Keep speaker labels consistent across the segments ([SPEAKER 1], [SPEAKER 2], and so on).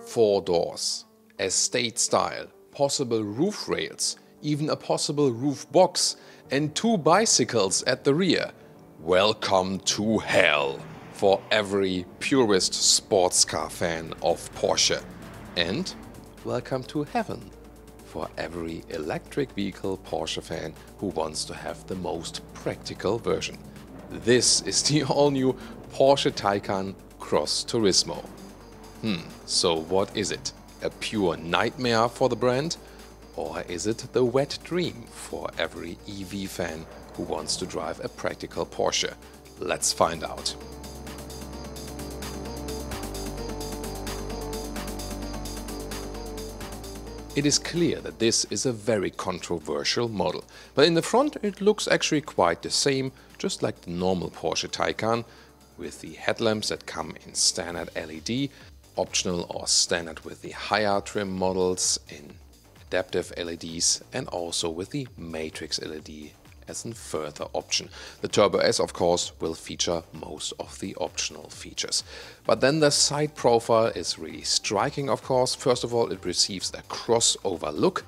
[SPEAKER 1] 4 doors, estate style, possible roof rails, even a possible roof box, and 2 bicycles at the rear. Welcome to hell for every purist sports car fan of Porsche. And welcome to heaven for every electric vehicle Porsche fan who wants to have the most practical version. This is the all-new Porsche Taycan Cross Turismo. So what is it? A pure nightmare for the brand? Or is it the wet dream for every EV fan who wants to drive a practical Porsche? Let's find out. It is clear that this is a very controversial model, but in the front it looks actually quite the same, just like the normal Porsche Taycan, with the headlamps that come in standard LED, optional or standard with the higher trim models in adaptive LEDs, and also with the matrix LED as a further option. The Turbo S, of course, will feature most of the optional features. But then the side profile is really striking, of course. First of all, it receives a crossover look,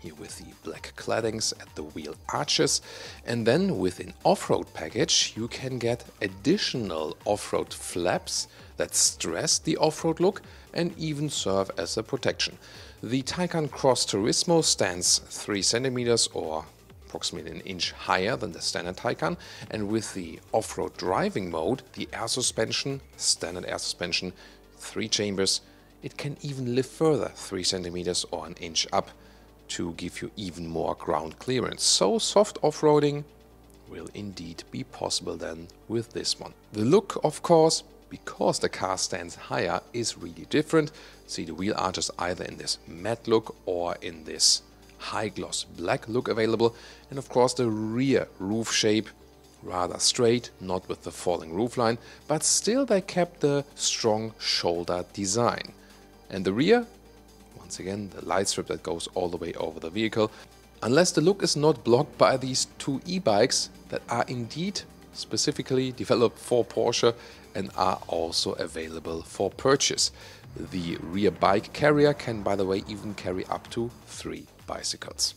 [SPEAKER 1] here with the black claddings at the wheel arches, and then with an off-road package you can get additional off-road flaps that stress the off-road look and even serve as a protection. The Taycan Cross Turismo stands 3 cm or approximately an inch higher than the standard Taycan, and with the off-road driving mode, the air suspension, standard air suspension, 3 chambers, it can even lift further 3 cm or an inch up to give you even more ground clearance. So soft off-roading will indeed be possible then with this one. The look, of course, because the car stands higher, is really different. See the wheel arches either in this matte look or in this high gloss black look available, and of course the rear roof shape rather straight, not with the falling roofline, but still they kept the strong shoulder design. And the rear, once again, the light strip that goes all the way over the vehicle, unless the look is not blocked by these 2 e-bikes that are indeed specifically developed for Porsche and are also available for purchase. The rear bike carrier can, by the way, even carry up to 3 bicycles.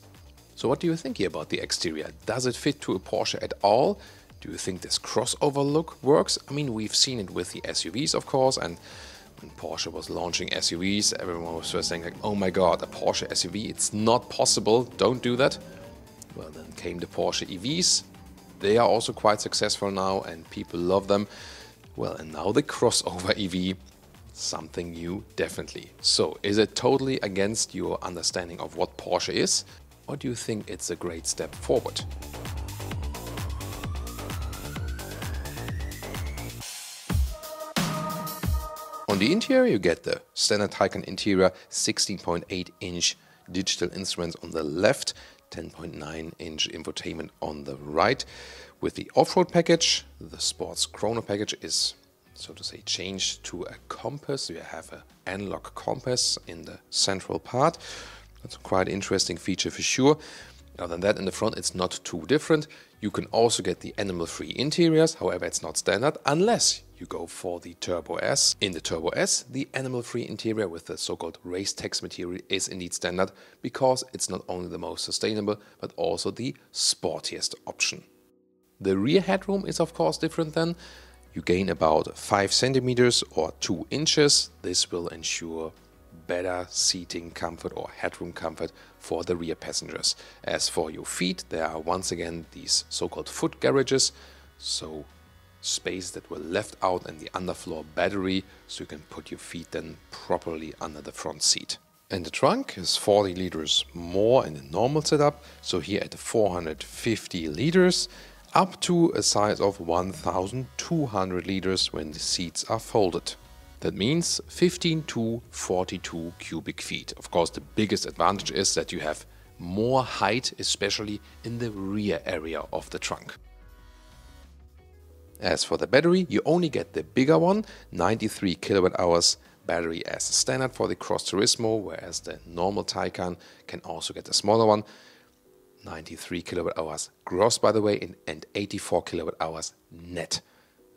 [SPEAKER 1] So what do you think here about the exterior? Does it fit to a Porsche at all? Do you think this crossover look works? I mean, we've seen it with the SUVs, of course, and when Porsche was launching SUVs, everyone was first saying like, oh my god, a Porsche SUV, it's not possible, don't do that. Well, then came the Porsche EVs. They are also quite successful now and people love them. Well, and now the crossover EV, something new definitely. So is it totally against your understanding of what Porsche is? Or do you think it's a great step forward? On the interior you get the standard Taycan interior, 16.8-inch digital instruments on the left, 10.9-inch infotainment on the right. With the off-road package, the Sports Chrono package is, so to say, changed to a compass. You have an analog compass in the central part. That's a quite interesting feature for sure. Other than that, in the front it's not too different. You can also get the animal-free interiors, however it's not standard unless you go for the Turbo S. In the Turbo S, the animal-free interior with the so-called race text material is indeed standard because it's not only the most sustainable but also the sportiest option. The rear headroom is of course different then. You gain about 5 centimeters or 2 inches. This will ensure better seating comfort or headroom comfort for the rear passengers. As for your feet, there are once again these so-called foot garages, so space that were left out in the underfloor battery, so you can put your feet then properly under the front seat. And the trunk is 40 liters more in the normal setup, so here at 450 liters, up to a size of 1,200 liters when the seats are folded. That means 15 to 42 cubic feet. Of course, the biggest advantage is that you have more height, especially in the rear area of the trunk. As for the battery, you only get the bigger one, 93 kilowatt hours battery as standard for the Cross Turismo, whereas the normal Taycan can also get a smaller one. 93 kilowatt hours gross, by the way, and 84 kilowatt hours net.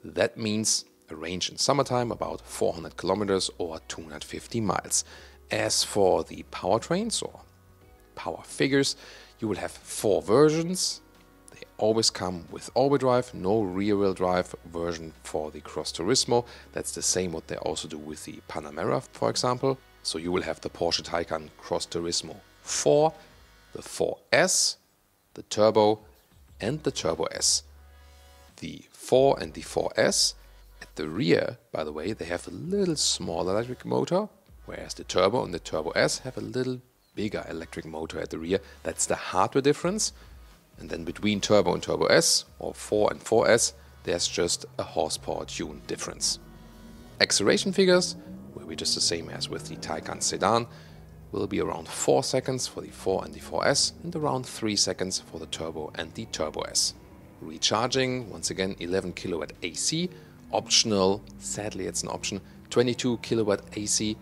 [SPEAKER 1] That means A range in summertime about 400 kilometers or 250 miles. As for the powertrains or power figures, you will have 4 versions. They always come with all-wheel drive, no rear-wheel drive version for the Cross Turismo. That's the same what they also do with the Panamera, for example. So you will have the Porsche Taycan Cross Turismo 4, the 4S, the Turbo, and the Turbo S. The 4 and the 4S, at the rear, by the way, they have a little smaller electric motor, whereas the Turbo and the Turbo S have a little bigger electric motor at the rear. That's the hardware difference. And then between Turbo and Turbo S, or 4 and 4S, there's just a horsepower tune difference. Acceleration figures will be just the same as with the Taycan sedan, will be around 4 seconds for the 4 and the 4S, and around 3 seconds for the Turbo and the Turbo S. Recharging, once again 11 kilowatt AC, optional, sadly it's an option, 22 kilowatt AC,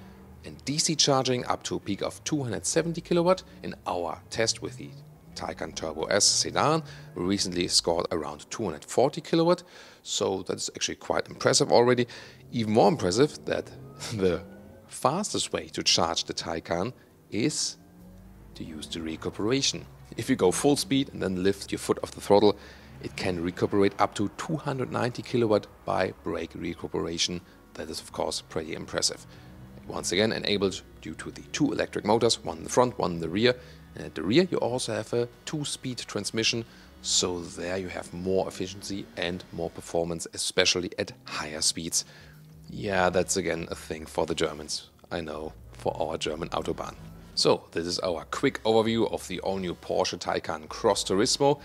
[SPEAKER 1] and DC charging up to a peak of 270 kilowatt. In our test with the Taycan Turbo S sedan, we recently scored around 240 kilowatt, so that's actually quite impressive already. Even more impressive that the fastest way to charge the Taycan is to use the recuperation. If you go full speed and then lift your foot off the throttle, it can recuperate up to 290 kilowatt by brake recuperation. That is of course pretty impressive. Once again enabled due to the 2 electric motors, one in the front, one in the rear. And at the rear you also have a 2-speed transmission, so there you have more efficiency and more performance, especially at higher speeds. Yeah, that's again a thing for the Germans, I know, for our German Autobahn. So this is our quick overview of the all-new Porsche Taycan Cross Turismo.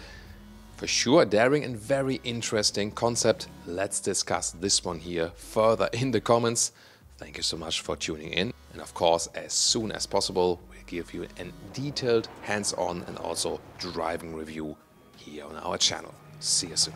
[SPEAKER 1] For sure, a daring and very interesting concept. Let's discuss this one here further in the comments. Thank you so much for tuning in. And of course, as soon as possible, we'll give you a detailed, hands-on and also driving review here on our channel. See you soon.